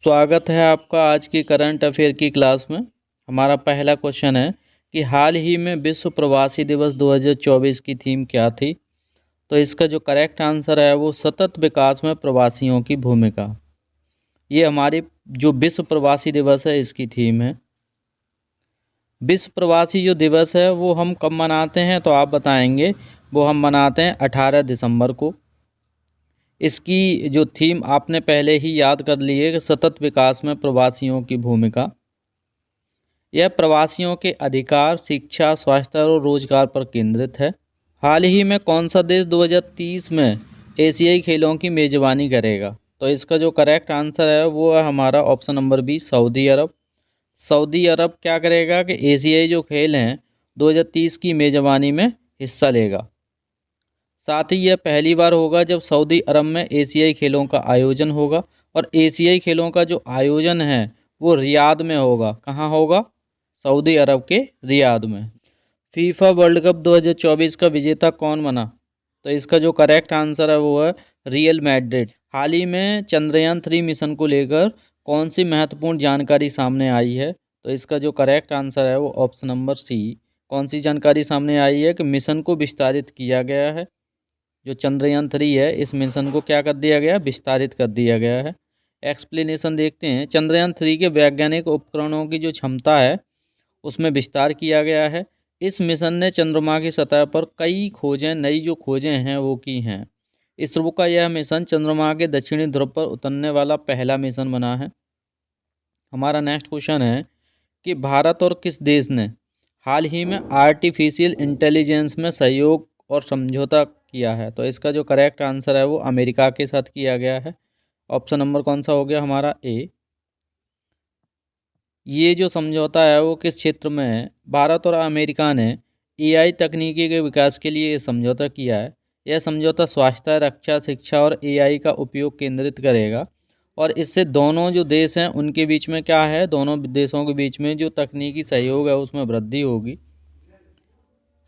स्वागत है आपका आज की करंट अफेयर की क्लास में। हमारा पहला क्वेश्चन है कि हाल ही में विश्व प्रवासी दिवस 2024 की थीम क्या थी। तो इसका जो करेक्ट आंसर है वो सतत विकास में प्रवासियों की भूमिका। ये हमारी जो विश्व प्रवासी दिवस है इसकी थीम है। विश्व प्रवासी जो दिवस है वो हम कब मनाते हैं तो आप बताएंगे। वो हम मनाते हैं 18 दिसंबर को। इसकी जो थीम आपने पहले ही याद कर ली है कि सतत विकास में प्रवासियों की भूमिका। यह प्रवासियों के अधिकार, शिक्षा, स्वास्थ्य और रोजगार पर केंद्रित है। हाल ही में कौन सा देश 2030 में एशियाई खेलों की मेजबानी करेगा? तो इसका जो करेक्ट आंसर है वो है हमारा ऑप्शन नंबर बी, सऊदी अरब। सऊदी अरब क्या करेगा कि एशियाई जो खेल हैं 2030 की मेजबानी में हिस्सा लेगा। साथ ही यह पहली बार होगा जब सऊदी अरब में एशियाई खेलों का आयोजन होगा। और एशियाई खेलों का जो आयोजन है वो रियाद में होगा। कहाँ होगा? सऊदी अरब के रियाद में। फीफा वर्ल्ड कप 2024 का विजेता कौन बना? तो इसका जो करेक्ट आंसर है वो है रियल मैड्रिड। हाल ही में चंद्रयान 3 मिशन को लेकर कौन सी महत्वपूर्ण जानकारी सामने आई है? तो इसका जो करेक्ट आंसर है वो ऑप्शन नंबर सी। कौन सी जानकारी सामने आई है कि मिशन को विस्तारित किया गया है। जो चंद्रयान 3 है इस मिशन को क्या कर दिया गया? विस्तारित कर दिया गया है। एक्सप्लेनेशन देखते हैं। चंद्रयान 3 के वैज्ञानिक उपकरणों की जो क्षमता है उसमें विस्तार किया गया है। इस मिशन ने चंद्रमा की सतह पर कई खोजें, नई जो खोजें हैं वो की हैं। इसरो का यह मिशन चंद्रमा के दक्षिणी ध्रुव पर उतरने वाला पहला मिशन बना है। हमारा नेक्स्ट क्वेश्चन है कि भारत और किस देश ने हाल ही में आर्टिफिशियल इंटेलिजेंस में सहयोग और समझौता किया है? तो इसका जो करेक्ट आंसर है वो अमेरिका के साथ किया गया है। ऑप्शन नंबर कौन सा हो गया हमारा? ए। ये जो समझौता है वो किस क्षेत्र में है? भारत और अमेरिका ने एआई तकनीकी के विकास के लिए ये समझौता किया है। यह समझौता स्वास्थ्य, रक्षा, शिक्षा और एआई का उपयोग केंद्रित करेगा। और इससे दोनों जो देश हैं उनके बीच में क्या है? दोनों देशों के बीच में जो तकनीकी सहयोग है उसमें वृद्धि होगी।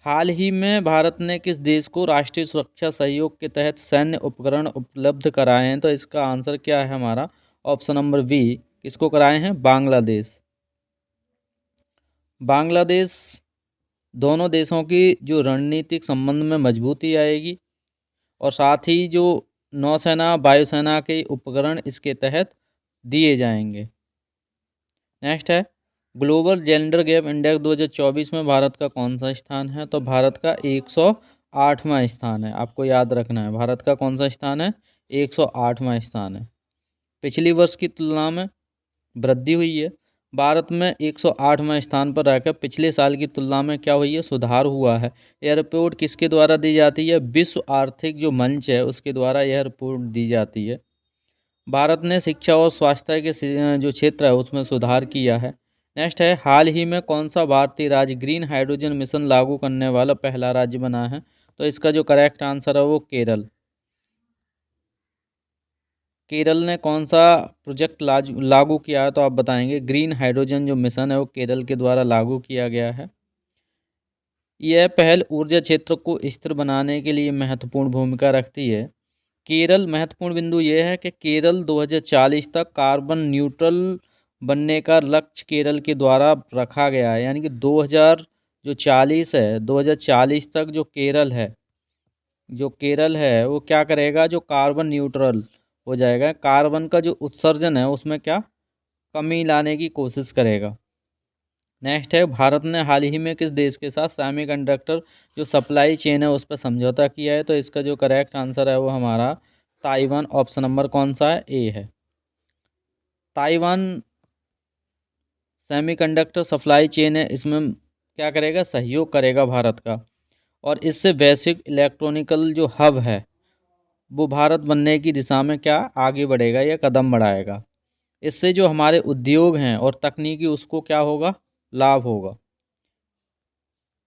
हाल ही में भारत ने किस देश को राष्ट्रीय सुरक्षा सहयोग के तहत सैन्य उपकरण उपलब्ध कराए हैं? तो इसका आंसर क्या है हमारा? Option number B. किसको कराए हैं? बांग्लादेश। बांग्लादेश दोनों देशों की जो रणनीतिक संबंध में मजबूती आएगी। और साथ ही जो नौसेना, वायुसेना के उपकरण इसके तहत दिए जाएंगे। नेक्स्ट है ग्लोबल जेंडर गैप इंडेक्स 2024 में भारत का कौन सा स्थान है? तो भारत का 108वां स्थान है। आपको याद रखना है भारत का कौन सा स्थान है? 108वां स्थान है। पिछली वर्ष की तुलना में वृद्धि हुई है। भारत में 108वां स्थान पर रहकर पिछले साल की तुलना में क्या हुई है? सुधार हुआ है। यह रिपोर्ट किसके द्वारा दी जाती है? विश्व आर्थिक जो मंच है उसके द्वारा यह रिपोर्ट दी जाती है। भारत ने शिक्षा और स्वास्थ्य के जो क्षेत्र है उसमें सुधार किया है। नेक्स्ट है हाल ही में कौन सा भारतीय राज्य ग्रीन हाइड्रोजन मिशन लागू करने वाला पहला राज्य बना है? तो इसका जो करेक्ट आंसर है वो केरल। केरल ने कौन सा प्रोजेक्ट लागू किया है? तो आप बताएंगे। ग्रीन हाइड्रोजन जो मिशन है वो केरल के द्वारा लागू किया गया है। यह पहल ऊर्जा क्षेत्र को स्थिर बनाने के लिए महत्वपूर्ण भूमिका रखती है। केरल महत्वपूर्ण बिंदु यह है कि केरल 2040 तक कार्बन न्यूट्रल बनने का लक्ष्य केरल के द्वारा रखा गया है। यानी कि 2040 है, 2040 तक जो केरल है वो क्या करेगा? जो कार्बन न्यूट्रल हो जाएगा। कार्बन का जो उत्सर्जन है उसमें क्या कमी लाने की कोशिश करेगा। नेक्स्ट है भारत ने हाल ही में किस देश के साथ सेमीकंडक्टर जो सप्लाई चेन है उस पर समझौता किया है? तो इसका जो करेक्ट आंसर है वो हमारा ताइवान। ऑप्शन नंबर कौन सा है? ए है। ताइवान सेमीकंडक्टर सप्लाई चेन है, इसमें क्या करेगा? सहयोग करेगा भारत का। और इससे वैश्विक इलेक्ट्रॉनिकल जो हब है वो भारत बनने की दिशा में क्या आगे बढ़ेगा या कदम बढ़ाएगा। इससे जो हमारे उद्योग हैं और तकनीकी उसको क्या होगा? लाभ होगा।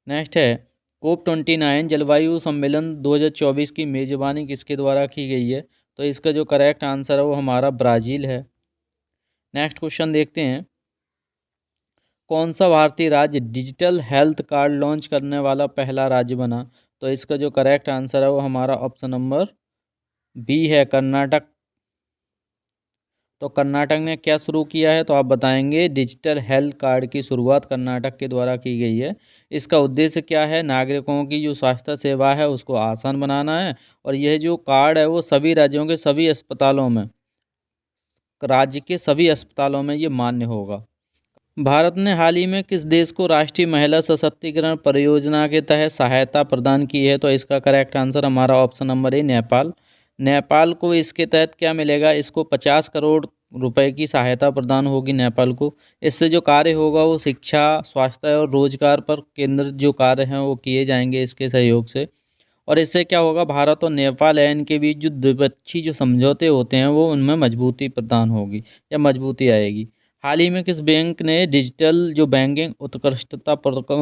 नेक्स्ट है COP29 जलवायु सम्मेलन 2024 की मेज़बानी किसके द्वारा की गई है? तो इसका जो करेक्ट आंसर है वो हमारा ब्राज़ील है। नेक्स्ट क्वेश्चन देखते हैं। कौन सा भारतीय राज्य डिजिटल हेल्थ कार्ड लॉन्च करने वाला पहला राज्य बना? तो इसका जो करेक्ट आंसर है वो हमारा ऑप्शन नंबर बी है, कर्नाटक। तो कर्नाटक ने क्या शुरू किया है, तो आप बताएंगे डिजिटल हेल्थ कार्ड की शुरुआत कर्नाटक के द्वारा की गई है। इसका उद्देश्य क्या है, नागरिकों की जो स्वास्थ्य सेवा है उसको आसान बनाना है। और यह जो कार्ड है वो सभी राज्यों के सभी अस्पतालों में, राज्य के सभी अस्पतालों में ये मान्य होगा। भारत ने हाल ही में किस देश को राष्ट्रीय महिला सशक्तिकरण परियोजना के तहत सहायता प्रदान की है, तो इसका करेक्ट आंसर हमारा option number A Nepal. Nepal को इसके तहत क्या मिलेगा, इसको 50 करोड़ रुपए की सहायता प्रदान होगी नेपाल को। इससे जो कार्य होगा वो शिक्षा, स्वास्थ्य और रोजगार पर केंद्रित जो कार्य हैं वो किए जाएंगे इसके सहयोग से। और इससे क्या होगा, भारत और नेपाल के बीच जो द्विपक्षीय जो समझौते होते हैं वो उनमें मजबूती प्रदान होगी या मजबूती आएगी। हाल ही में किस बैंक ने डिजिटल जो बैंकिंग उत्कृष्टता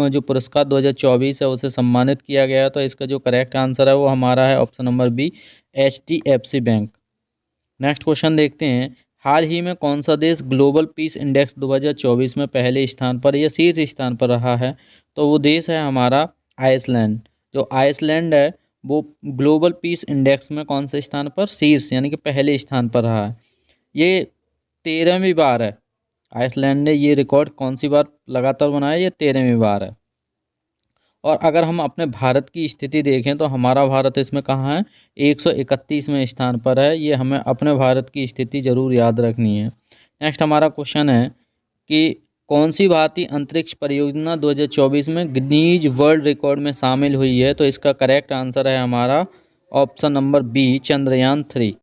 जो पुरस्कार 2024 है उसे सम्मानित किया गया, तो इसका जो करेक्ट आंसर है वो हमारा है option number B, HDFC bank. Next question देखते हैं, हाल ही में कौन सा देश ग्लोबल पीस इंडेक्स 2024 में पहले स्थान पर या शीर्ष स्थान पर रहा है, तो वो देश है हमारा आइसलैंड। जो आइसलैंड है वो ग्लोबल पीस इंडेक्स में कौन से स्थान पर, शीर्ष यानी कि पहले स्थान पर रहा है। ये 13वीं बार है, आइसलैंड ने ये रिकॉर्ड कौन सी बार लगातार बनाया, ये 13वीं बार है। और अगर हम अपने भारत की स्थिति देखें तो हमारा भारत इसमें कहाँ है, 131वें स्थान पर है। ये हमें अपने भारत की स्थिति ज़रूर याद रखनी है। नेक्स्ट हमारा क्वेश्चन है कि कौन सी भारतीय अंतरिक्ष परियोजना 2024 में गिनीज वर्ल्ड रिकॉर्ड में शामिल हुई है, तो इसका करेक्ट आंसर है हमारा ऑप्शन नंबर बी, चंद्रयान 3।